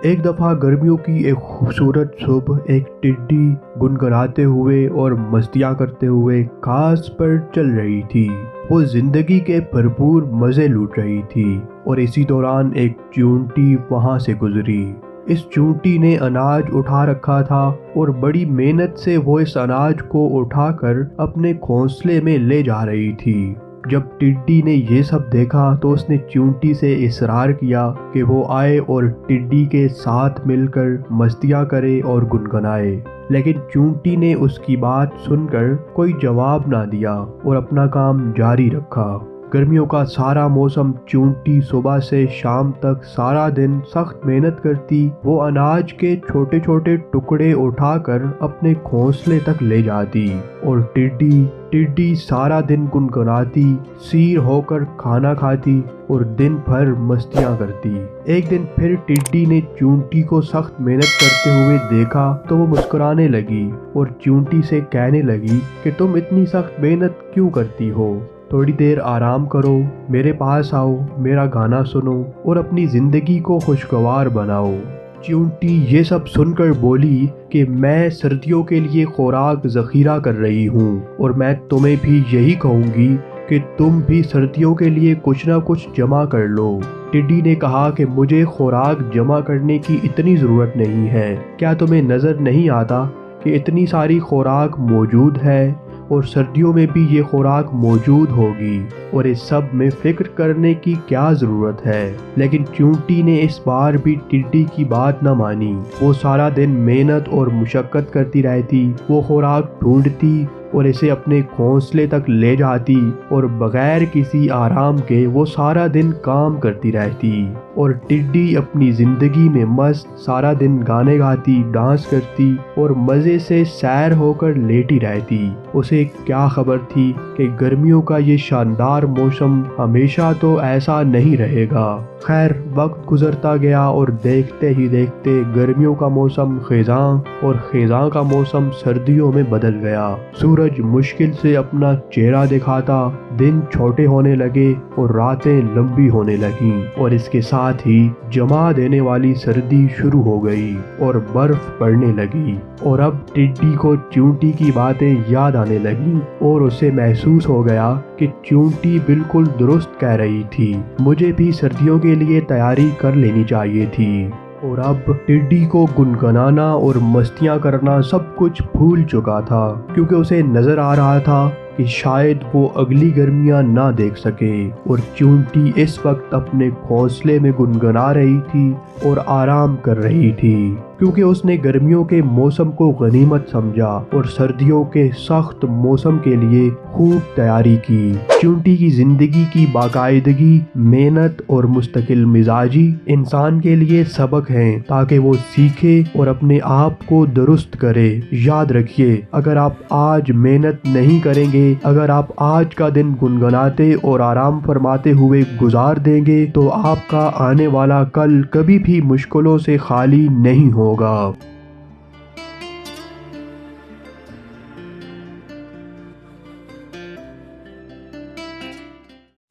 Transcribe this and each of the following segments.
ایک دفعہ گرمیوں کی ایک خوبصورت صبح ایک ٹڈی گنگناتے ہوئے اور مستیاں کرتے ہوئے گھاس پر چل رہی تھی۔ وہ زندگی کے بھرپور مزے لوٹ رہی تھی اور اسی دوران ایک چیونٹی وہاں سے گزری۔ اس چیونٹی نے اناج اٹھا رکھا تھا اور بڑی محنت سے وہ اس اناج کو اٹھا کر اپنے گھونسلے میں لے جا رہی تھی۔ جب ٹڈی نے یہ سب دیکھا تو اس نے چیونٹی سے اصرار کیا کہ وہ آئے اور ٹڈی کے ساتھ مل کر مستیاں کرے اور گنگنائے، لیکن چیونٹی نے اس کی بات سن کر کوئی جواب نہ دیا اور اپنا کام جاری رکھا۔ گرمیوں کا سارا موسم چیونٹی صبح سے شام تک سارا دن سخت محنت کرتی۔ وہ اناج کے چھوٹے چھوٹے ٹکڑے اٹھا کر اپنے گھونسلے تک لے جاتی اور ٹڈی سارا دن گنگناتی، سیر ہو کر کھانا کھاتی اور دن بھر مستیاں کرتی۔ ایک دن پھر ٹڈی نے چیونٹی کو سخت محنت کرتے ہوئے دیکھا تو وہ مسکرانے لگی اور چیونٹی سے کہنے لگی کہ تم اتنی سخت محنت کیوں کرتی ہو؟ تھوڑی دیر آرام کرو، میرے پاس آؤ، میرا گانا سنو اور اپنی زندگی کو خوشگوار بناؤ۔ چیونٹی یہ سب سن کر بولی کہ میں سردیوں کے لیے خوراک ذخیرہ کر رہی ہوں اور میں تمہیں بھی یہی کہوں گی کہ تم بھی سردیوں کے لیے کچھ نہ کچھ جمع کر لو۔ ٹڈی نے کہا کہ مجھے خوراک جمع کرنے کی اتنی ضرورت نہیں ہے، کیا تمہیں نظر نہیں آتا کہ اتنی ساری خوراک موجود ہے اور سردیوں میں بھی یہ خوراک موجود ہوگی اور اس سب میں فکر کرنے کی کیا ضرورت ہے؟ لیکن چیونٹی نے اس بار بھی ٹڈی کی بات نہ مانی۔ وہ سارا دن محنت اور مشقت کرتی رہتی، وہ خوراک ڈھونڈتی اور اسے اپنے گھونسلے تک لے جاتی اور بغیر کسی آرام کے وہ سارا دن کام کرتی رہتی، اور ٹڈی اپنی زندگی میں مست سارا دن گانے گاتی، ڈانس کرتی اور مزے سے سیر ہو کر لیٹی رہتی۔ اسے کیا خبر تھی کہ گرمیوں کا یہ شاندار موسم ہمیشہ تو ایسا نہیں رہے گا۔ خیر، وقت گزرتا گیا اور دیکھتے ہی دیکھتے گرمیوں کا موسم خزاں اور خزاں کا موسم سردیوں میں بدل گیا۔ سورج مشکل سے اپنا چہرہ دکھاتا، دن چھوٹے ہونے لگے اور راتیں لمبی ہونے لگیں، اور اس کے ساتھ ہی جما دینے والی سردی شروع ہو گئی اور برف پڑنے لگی۔ اور اب ٹڈی کو چیونٹی کی باتیں یاد آنے لگیں اور اسے محسوس ہو گیا کہ چیونٹی بالکل درست کہہ رہی تھی، مجھے بھی سردیوں کے لیے تیاری کر لینی چاہیے تھی۔ اور اب ٹڈی کو گنگنانا اور مستیاں کرنا سب کچھ بھول چکا تھا، کیونکہ اسے نظر آ رہا تھا کہ شاید وہ اگلی گرمیاں نہ دیکھ سکے، اور چیونٹی اس وقت اپنے گھونسلے میں گنگنا رہی تھی اور آرام کر رہی تھی، کیونکہ اس نے گرمیوں کے موسم کو غنیمت سمجھا اور سردیوں کے سخت موسم کے لیے خوب تیاری کی۔ چیونٹی کی زندگی کی باقاعدگی، محنت اور مستقل مزاجی انسان کے لیے سبق ہیں تاکہ وہ سیکھے اور اپنے آپ کو درست کرے۔ یاد رکھیے، اگر آپ آج محنت نہیں کریں گے، اگر آپ آج کا دن گنگناتے اور آرام فرماتے ہوئے گزار دیں گے تو آپ کا آنے والا کل کبھی بھی مشکلوں سے خالی نہیں ہوگا۔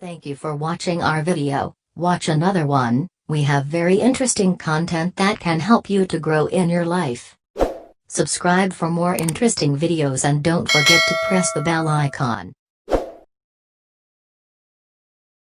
Thank you for watching our video. Watch another one. We have very interesting content that can help you to grow in your life. Subscribe for more interesting videos and don't forget to press the bell icon.